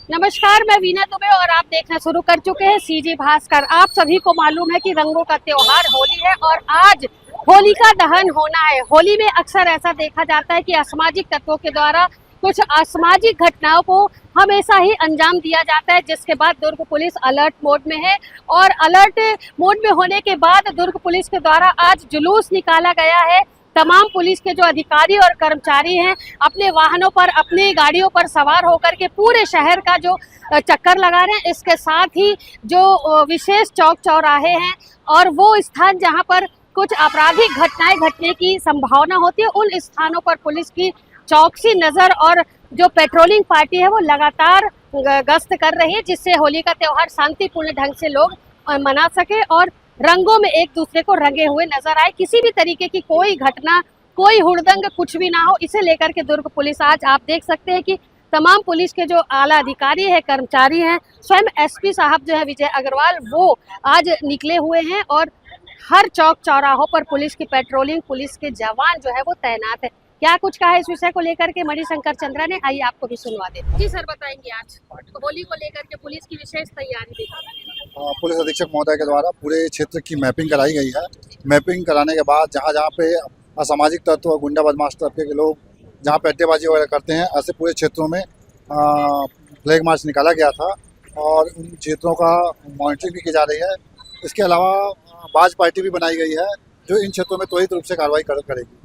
नमस्कार, मैं वीना दुबे और आप देखना शुरू कर चुके हैं सीजी भास्कर। आप सभी को मालूम है कि रंगों का त्योहार होली है और आज होलिका दहन होना है। होली में अक्सर ऐसा देखा जाता है कि असामाजिक तत्वों के द्वारा कुछ असामाजिक घटनाओं को हमेशा ही अंजाम दिया जाता है, जिसके बाद दुर्ग पुलिस अलर्ट मोड में है। और अलर्ट मोड में होने के बाद दुर्ग पुलिस के द्वारा आज जुलूस निकाला गया है। तमाम पुलिस के जो अधिकारी और कर्मचारी हैं अपने वाहनों पर, अपनी गाड़ियों पर सवार होकर के पूरे शहर का जो चक्कर लगा रहे हैं। इसके साथ ही जो विशेष चौक चौराहे हैं और वो स्थान जहां पर कुछ आपराधिक घटनाएं घटने की संभावना होती है, उन स्थानों पर पुलिस की चौकसी नजर और जो पेट्रोलिंग पार्टी है वो लगातार गश्त कर रही है, जिससे होली का त्योहार शांतिपूर्ण ढंग से लोग मना सके और रंगों में एक दूसरे को रंगे हुए नजर आए। किसी भी तरीके की कोई घटना, कोई हुड़दंग कुछ भी ना हो, इसे लेकर के दुर्ग पुलिस आज आप देख सकते हैं कि तमाम पुलिस के जो आला अधिकारी है, कर्मचारी हैं, स्वयं एसपी साहब जो है विजय अग्रवाल, वो आज निकले हुए हैं और हर चौक चौराहों पर पुलिस की पेट्रोलिंग, पुलिस के जवान जो है वो तैनात है। क्या कुछ कहा इस विषय को लेकर के मणिशंकर चंद्रा ने, आइए आपको भी सुनवा देते। जी सर, बताएंगे आज होली को लेकर के पुलिस की विशेष तैयारी देखी। पुलिस अधीक्षक महोदय के द्वारा पूरे क्षेत्र की मैपिंग कराई गई है। मैपिंग कराने के बाद जहाँ जहाँ पे असामाजिक तत्व, गुंडा बदमाश तबके के लोग जहाँ पे अड्डेबाजी वगैरह करते हैं, ऐसे पूरे क्षेत्रों में फ्लैग मार्च निकाला गया था और उन क्षेत्रों का मॉनिटरिंग भी की जा रही है। इसके अलावा बाज पार्टी भी बनाई गई है जो इन क्षेत्रों में त्वरित रूप से कार्रवाई करेगी।